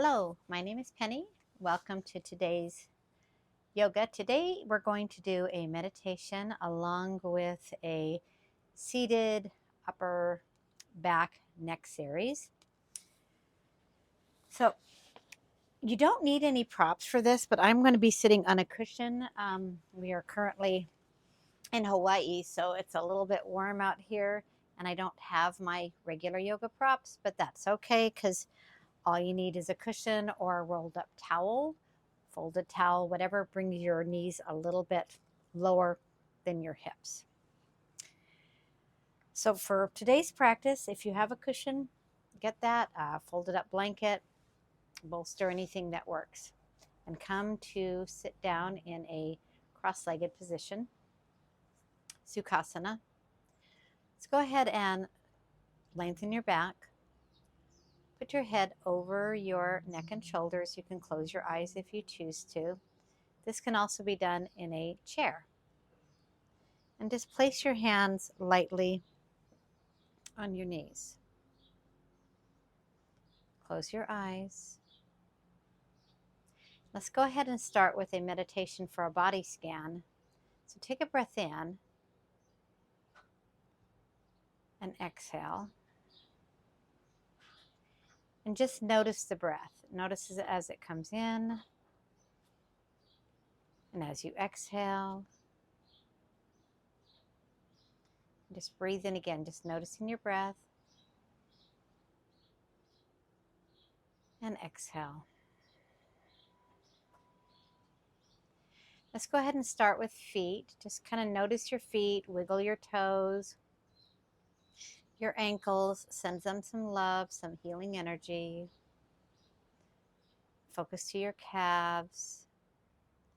Hello, my name is Penny. Welcome to today's yoga. Today we're going to do a meditation along with a seated upper back neck series. So you don't need any props for this, but I'm going to be sitting on a cushion. We are currently in Hawaii, so it's a little bit warm out here, and I don't have my regular yoga props, but that's okay because all you need is a cushion or a rolled up towel, folded towel, whatever brings your knees a little bit lower than your hips. So for today's practice, if you have a cushion, get that, folded up blanket, bolster, anything that works. And come to sit down in a cross-legged position, Sukhasana. Let's go ahead and lengthen your back. Put your head over your neck and shoulders. You can close your eyes if you choose to. This can also be done in a chair. And just place your hands lightly on your knees. Close your eyes. Let's go ahead and start with a meditation for a body scan. So take a breath in and exhale. And just notice the breath. Notice it as it comes in and as you exhale. Just breathe in again, just noticing your breath. And exhale. Let's go ahead and start with feet. Just kind of notice your feet, wiggle your toes, your ankles, send them some love, some healing energy. Focus to your calves.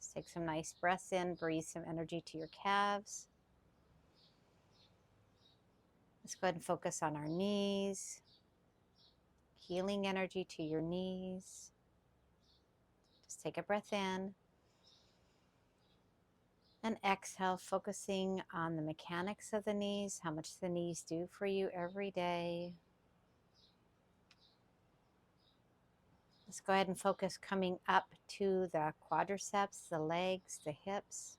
Just take some nice breaths in, breathe some energy to your calves. Let's go ahead and focus on our knees. Healing energy to your knees. Just take a breath in. And exhale, focusing on the mechanics of the knees, how much the knees do for you every day. Let's go ahead and focus coming up to the quadriceps, the legs, the hips.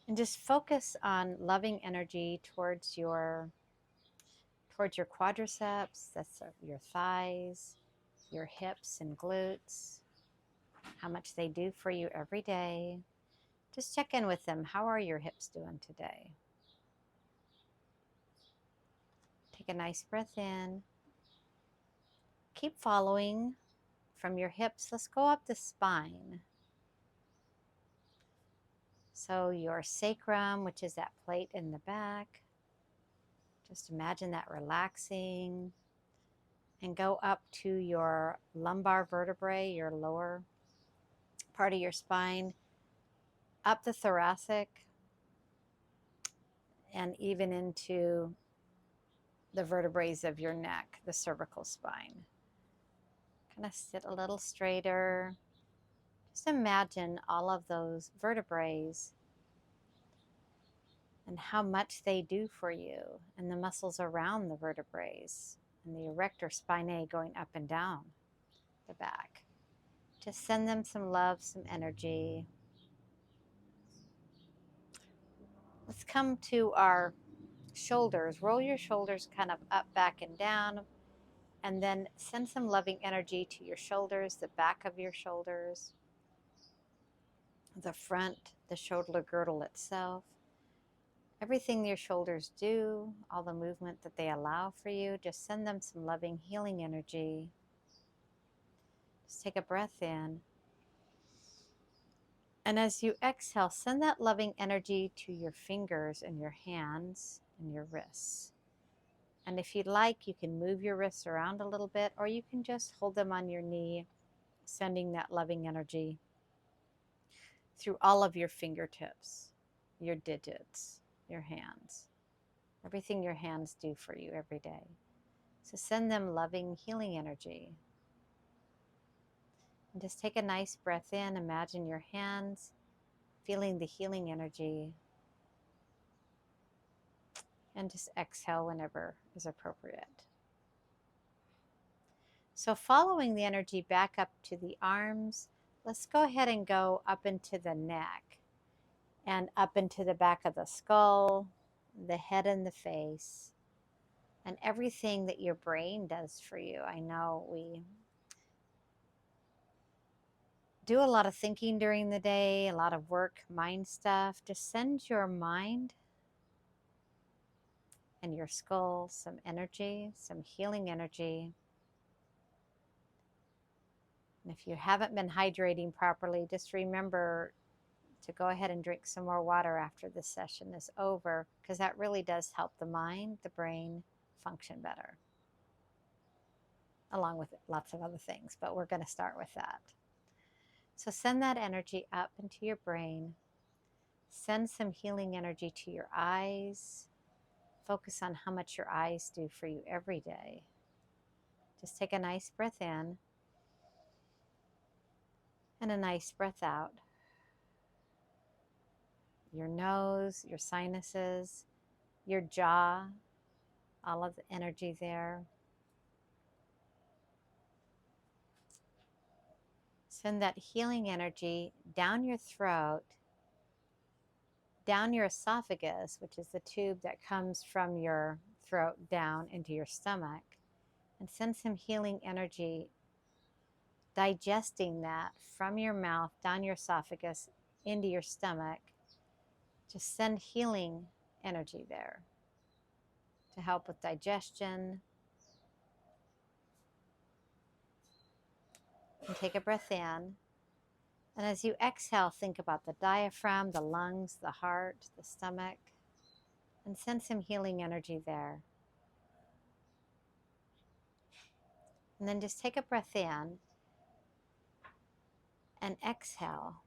And just focus on loving energy towards your quadriceps, that's your thighs, your hips and glutes, how much they do for you every day. Just check in with them. How are your hips doing today? Take a nice breath in. Keep following from your hips. Let's go up the spine. So your sacrum, which is that plate in the back, just imagine that relaxing, and go up to your lumbar vertebrae, your lower part of your spine, up the thoracic, and even into the vertebrae of your neck, the cervical spine. Kind of sit a little straighter. Just imagine all of those vertebrae and how much they do for you, and the muscles around the vertebrae, and the erector spinae going up and down the back. Just send them some love, some energy. Let's come to our shoulders. Roll your shoulders kind of up, back, and down, and then send some loving energy to your shoulders, the back of your shoulders, the front, the shoulder girdle itself. Everything your shoulders do, all the movement that they allow for you, just send them some loving, healing energy. Just take a breath in. And as you exhale, send that loving energy to your fingers and your hands and your wrists. And if you'd like, you can move your wrists around a little bit, or you can just hold them on your knee, sending that loving energy through all of your fingertips, your digits, your hands, everything your hands do for you every day. So send them loving, healing energy. And just take a nice breath in. Imagine your hands feeling the healing energy. And just exhale whenever is appropriate. So following the energy back up to the arms, let's go ahead and go up into the neck and up into the back of the skull, the head and the face, and everything that your brain does for you. I know we do a lot of thinking during the day, a lot of work, mind stuff. Just send your mind and your skull some energy, some healing energy. And if you haven't been hydrating properly, just remember to go ahead and drink some more water after this session is over, because that really does help the mind, the brain function better, along with lots of other things, but we're going to start with that. So send that energy up into your brain. Send some healing energy to your eyes. Focus on how much your eyes do for you every day. Just take a nice breath in and a nice breath out. Your nose, your sinuses, your jaw, all of the energy there. Send that healing energy down your throat, down your esophagus, which is the tube that comes from your throat down into your stomach, and send some healing energy digesting that from your mouth down your esophagus into your stomach. Just send healing energy there to help with digestion. And take a breath in. And as you exhale, think about the diaphragm, the lungs, the heart, the stomach, and send some healing energy there. And then just take a breath in and exhale.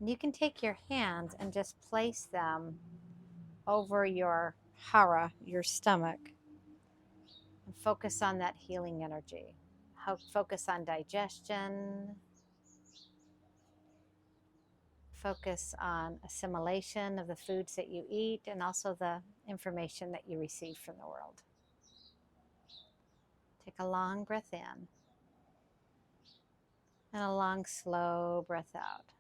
And you can take your hands and just place them over your hara, your stomach, and focus on that healing energy. Focus on digestion. Focus on assimilation of the foods that you eat and also the information that you receive from the world. Take a long breath in and a long, slow breath out.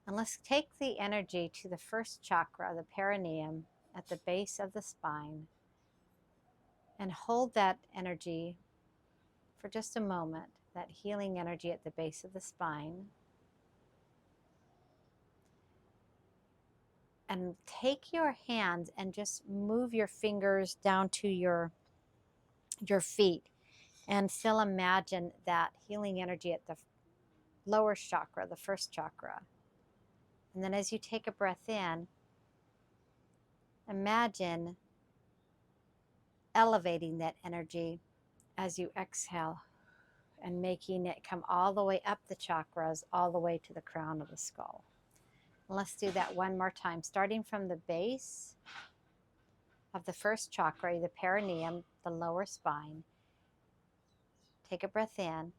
And let's take the energy to the first chakra, the perineum, at the base of the spine, and hold that energy for just a moment, that healing energy at the base of the spine. And take your hands and just move your fingers down to your feet, and still imagine that healing energy at the lower chakra, the first chakra. And then as you take a breath in, imagine elevating that energy as you exhale and making it come all the way up the chakras, all the way to the crown of the skull. And let's do that one more time, starting from the base of the first chakra, the perineum, the lower spine. Take a breath in.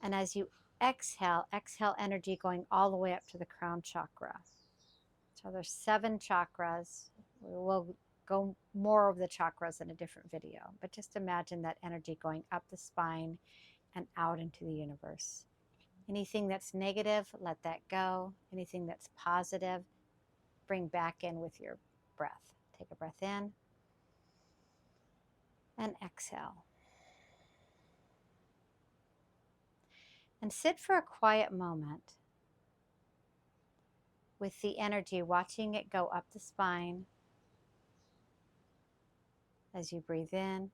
And as you exhale, exhale energy going all the way up to the crown chakra. So there's 7 chakras. We'll go more over the chakras in a different video, but just imagine that energy going up the spine and out into the universe. Anything that's negative, let that go. Anything that's positive, bring back in with your breath. Take a breath in and exhale. And sit for a quiet moment with the energy, watching it go up the spine as you breathe in.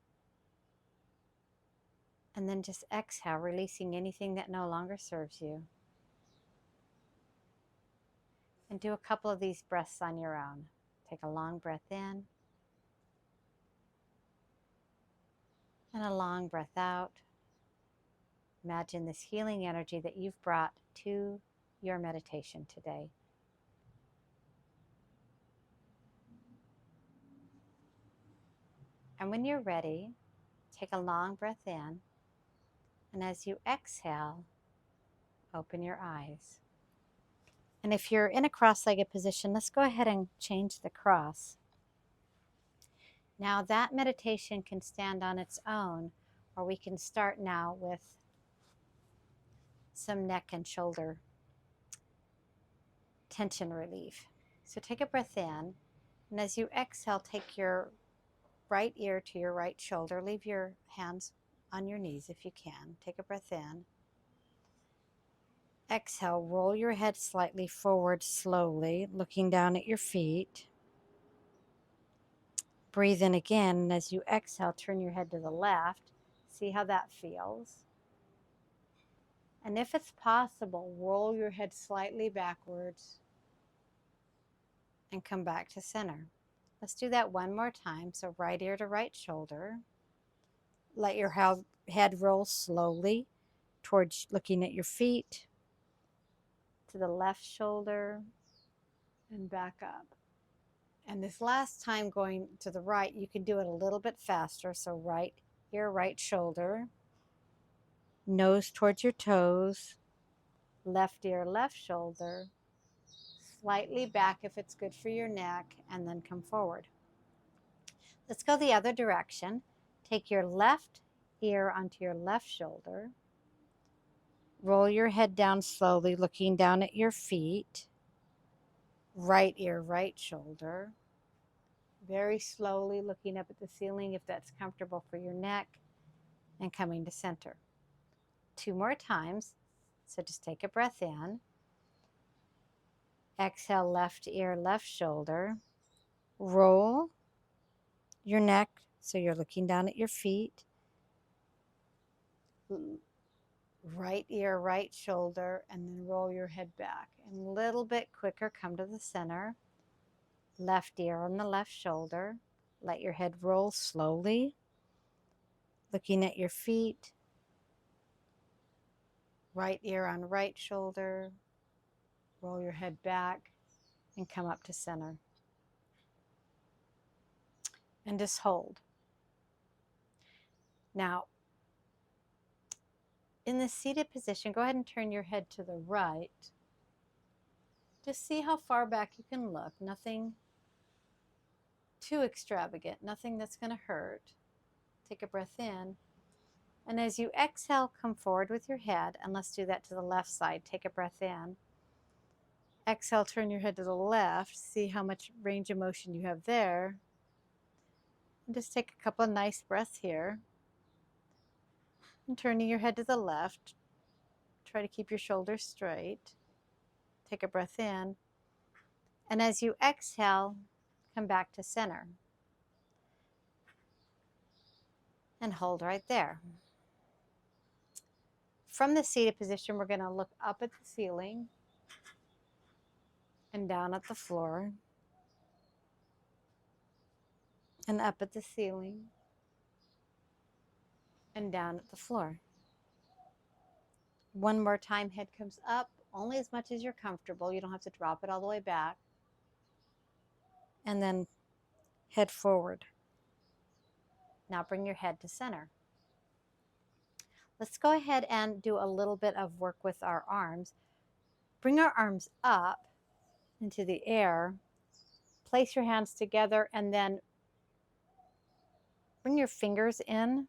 And then just exhale, releasing anything that no longer serves you. And do a couple of these breaths on your own. Take a long breath in and a long breath out. Imagine this healing energy that you've brought to your meditation today. And when you're ready, take a long breath in. And as you exhale, open your eyes. And if you're in a cross-legged position, let's go ahead and change the cross. Now that meditation can stand on its own, or we can start now with some neck and shoulder tension relief. So take a breath in, and as you exhale, take your right ear to your right shoulder. Leave your hands on your knees if you can. Take a breath in. Exhale, roll your head slightly forward slowly, looking down at your feet. Breathe in again, and as you exhale, turn your head to the left. See how that feels. And if it's possible, roll your head slightly backwards and come back to center. Let's do that one more time. So right ear to right shoulder. Let your head roll slowly towards looking at your feet, to the left shoulder, and back up. And this last time going to the right, you can do it a little bit faster. So right ear, right shoulder, nose towards your toes, left ear, left shoulder, slightly back if it's good for your neck, and then come forward. Let's go the other direction. Take your left ear onto your left shoulder. Roll your head down slowly, looking down at your feet. Right ear, right shoulder. Very slowly looking up at the ceiling if that's comfortable for your neck, and coming to center. 2 more times. So just take a breath in. Exhale, left ear, left shoulder. Roll your neck so you're looking down at your feet. Right ear, right shoulder, and then roll your head back. And a little bit quicker, come to the center. Left ear on the left shoulder. Let your head roll slowly, looking at your feet. Right ear on right shoulder. Roll your head back and come up to center. And just hold. Now, in the seated position, go ahead and turn your head to the right. Just see how far back you can look. Nothing too extravagant, nothing that's going to hurt. Take a breath in. And as you exhale, come forward with your head. And let's do that to the left side. Take a breath in. Exhale, turn your head to the left. See how much range of motion you have there. And just take a couple of nice breaths here. And turning your head to the left. Try to keep your shoulders straight. Take a breath in. And as you exhale, come back to center. And hold right there. From the seated position, we're going to look up at the ceiling and down at the floor and up at the ceiling and down at the floor. One more time, head comes up, only as much as you're comfortable. You don't have to drop it all the way back. And then head forward. Now bring your head to center. Let's go ahead and do a little bit of work with our arms. Bring our arms up into the air. Place your hands together and then bring your fingers in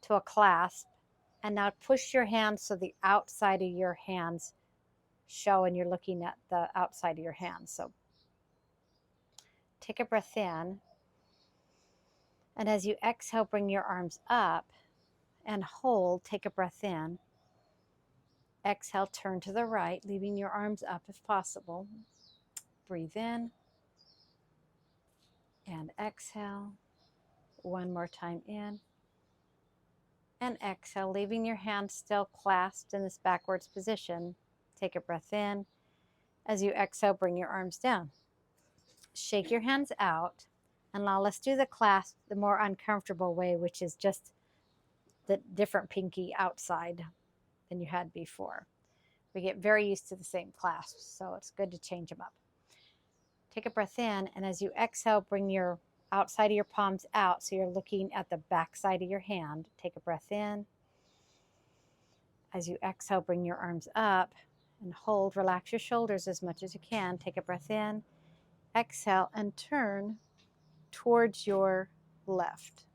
to a clasp. And now push your hands so the outside of your hands show and you're looking at the outside of your hands. So take a breath in. And as you exhale, bring your arms up and hold. Take a breath in. Exhale, turn to the right, leaving your arms up if possible. Breathe in and exhale. One more time in and exhale, leaving your hands still clasped in this backwards position. Take a breath in. As you exhale, bring your arms down. Shake your hands out. And now let's do the clasp the more uncomfortable way, which is just the different pinky outside than you had before. We get very used to the same clasps, so it's good to change them up. Take a breath in, and as you exhale, bring your outside of your palms out so you're looking at the back side of your hand. Take a breath in. As you exhale, bring your arms up and hold. Relax your shoulders as much as you can. Take a breath in. Exhale and turn towards your left.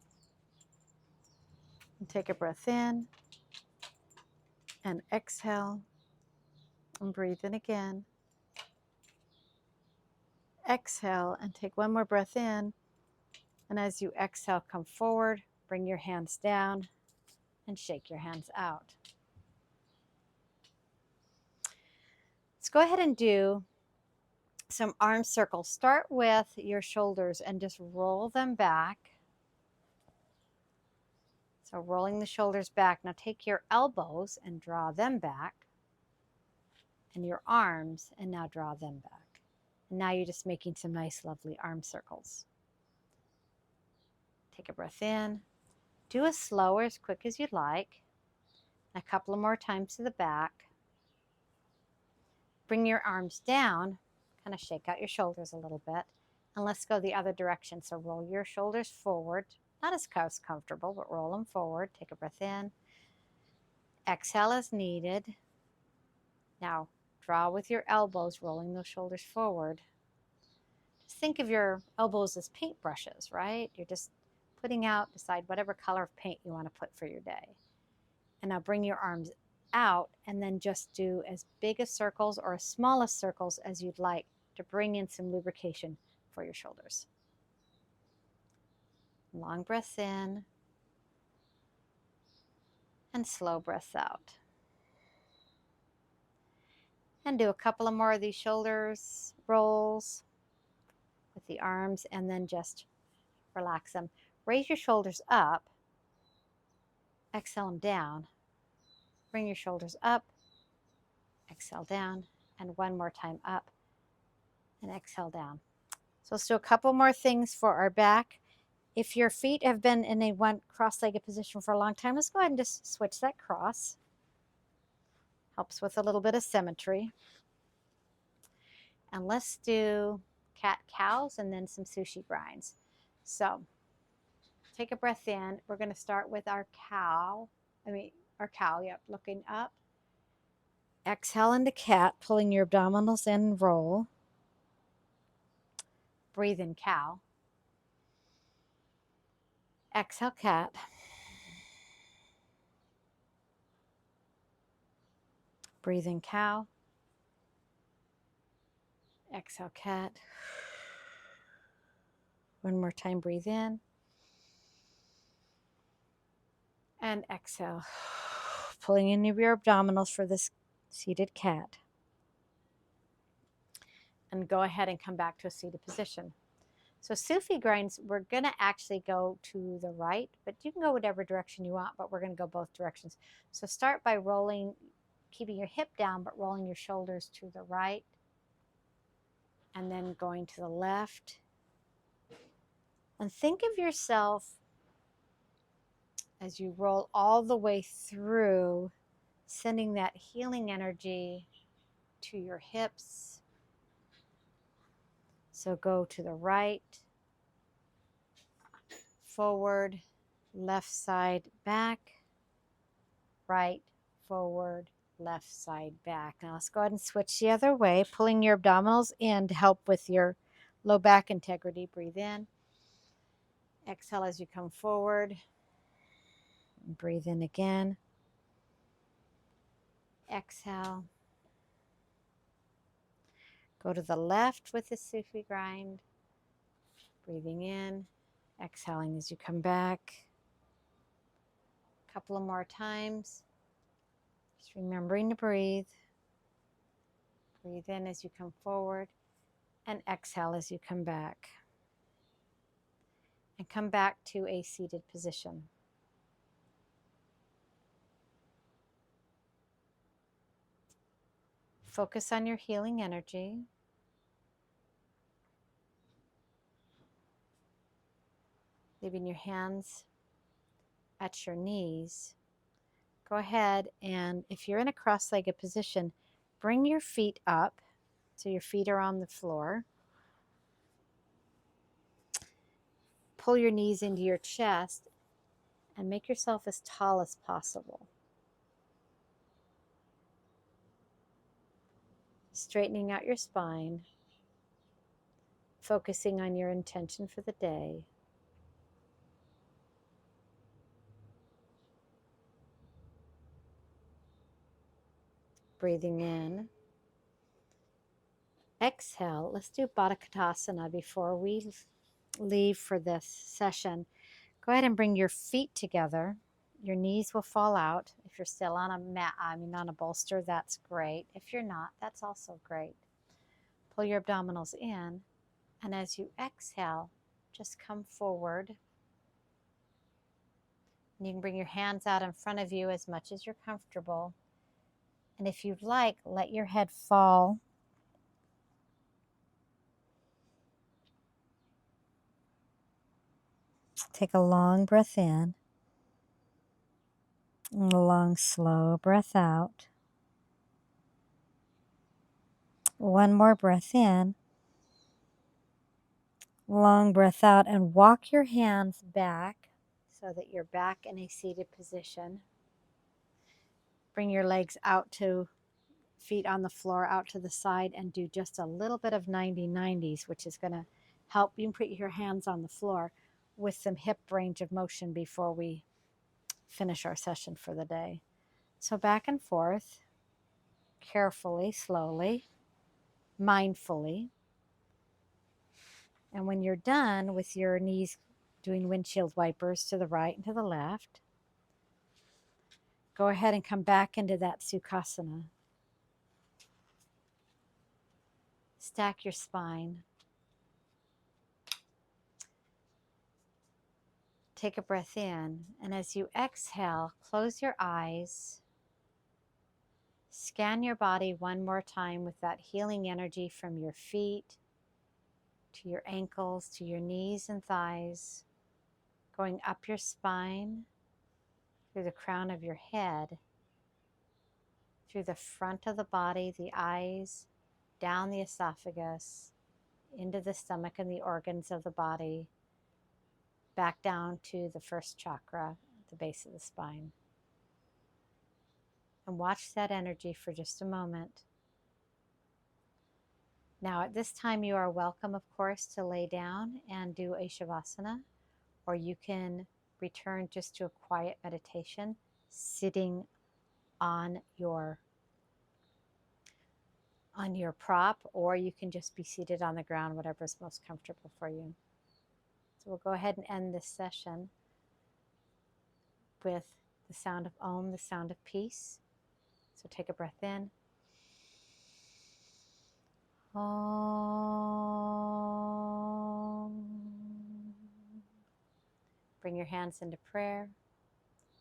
And take a breath in and exhale and breathe in again. Exhale and take one more breath in. And as you exhale, come forward, bring your hands down and shake your hands out. Let's go ahead and do some arm circles. Start with your shoulders and just roll them back. So rolling the shoulders back. Now take your elbows and draw them back. And your arms, and now draw them back. And now you're just making some nice, lovely arm circles. Take a breath in. Do as slow or as quick as you'd like. A couple of more times to the back. Bring your arms down, kind of shake out your shoulders a little bit, and let's go the other direction. So roll your shoulders forward, not as comfortable, but roll them forward. Take a breath in. Exhale as needed. Now draw with your elbows, rolling those shoulders forward. Just think of your elbows as paintbrushes, right? You're just putting out, decide whatever color of paint you want to put for your day. And now bring your arms out and then just do as big as circles or as small as circles as you'd like to bring in some lubrication for your shoulders. Long breaths in and slow breaths out. And do a couple of more of these shoulders rolls with the arms and then just relax them. Raise your shoulders up, exhale them down. Bring your shoulders up, exhale down, and one more time up and exhale down. So let's do a couple more things for our back. If your feet have been in a one cross-legged position for a long time, let's go ahead and just switch that cross. Helps with a little bit of symmetry. And let's do cat-cows and then some sushi grinds. So take a breath in. We're going to start with our cow. Yep, looking up. Exhale into cat, pulling your abdominals in and roll. Breathe in cow. Exhale cat. Breathe in cow. Exhale cat. One more time, breathe in. And exhale. Pulling in your abdominals for this seated cat. And go ahead and come back to a seated position. So Sufi grinds, we're going to actually go to the right, but you can go whatever direction you want, but we're going to go both directions. So start by rolling, keeping your hip down, but rolling your shoulders to the right, and then going to the left. And think of yourself as you roll all the way through, sending that healing energy to your hips. So go to the right, forward, left side back, right, forward, left side back. Now let's go ahead and switch the other way, pulling your abdominals in to help with your low back integrity. Breathe in. Exhale as you come forward. Breathe in again. Exhale. Go to the left with the Sufi grind. Breathing in. Exhaling as you come back. A couple of more times. Just remembering to breathe. Breathe in as you come forward. And exhale as you come back. And come back to a seated position. Focus on your healing energy. Leaving your hands at your knees. Go ahead and if you're in a cross-legged position, bring your feet up so your feet are on the floor. Pull your knees into your chest and make yourself as tall as possible. Straightening out your spine. focusing on your intention for the day. Breathing in. Exhale. Let's do Baddha Konasana before we leave for this session. Go ahead and bring your feet together. Your knees will fall out. If you're still on a mat, on a bolster, that's great. If you're not, that's also great. Pull your abdominals in, and as you exhale, just come forward. And you can bring your hands out in front of you as much as you're comfortable. And if you'd like, let your head fall. Take a long breath in. And a long, slow breath out. One more breath in. Long breath out, and walk your hands back so that you're back in a seated position. Bring your legs out to feet on the floor, out to the side, and do just a little bit of 90-90s, which is going to help. You can put your hands on the floor with some hip range of motion before we finish our session for the day. So back and forth, carefully, slowly, mindfully. And when you're done with your knees doing windshield wipers to the right and to the left, go ahead and come back into that Sukhasana. Stack your spine. Take a breath in, and as you exhale, close your eyes. Scan your body one more time with that healing energy from your feet to your ankles, to your knees and thighs, going up your spine, through the crown of your head, through the front of the body, the eyes, down the esophagus, into the stomach and the organs of the body, back down to the first chakra at the base of the spine. And watch that energy for just a moment. Now at this time you are welcome, of course, to lay down and do a Shavasana, or you can return just to a quiet meditation sitting on your prop, or you can just be seated on the ground, whatever is most comfortable for you. So we'll go ahead and end this session with the sound of Om, the sound of peace. So take a breath in. Om. Bring your hands into prayer.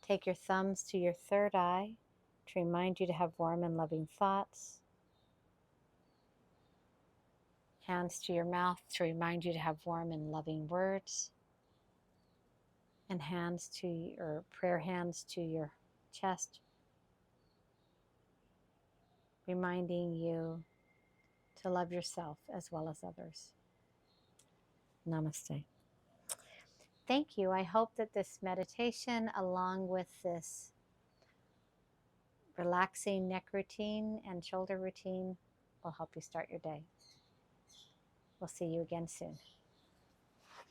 Take your thumbs to your third eye to remind you to have warm and loving thoughts. Hands to your mouth to remind you to have warm and loving words. And hands to your prayer hands to your chest, reminding you to love yourself as well as others. Namaste. Thank you. I hope that this meditation, along with this relaxing neck routine and shoulder routine, will help you start your day. We'll see you again soon.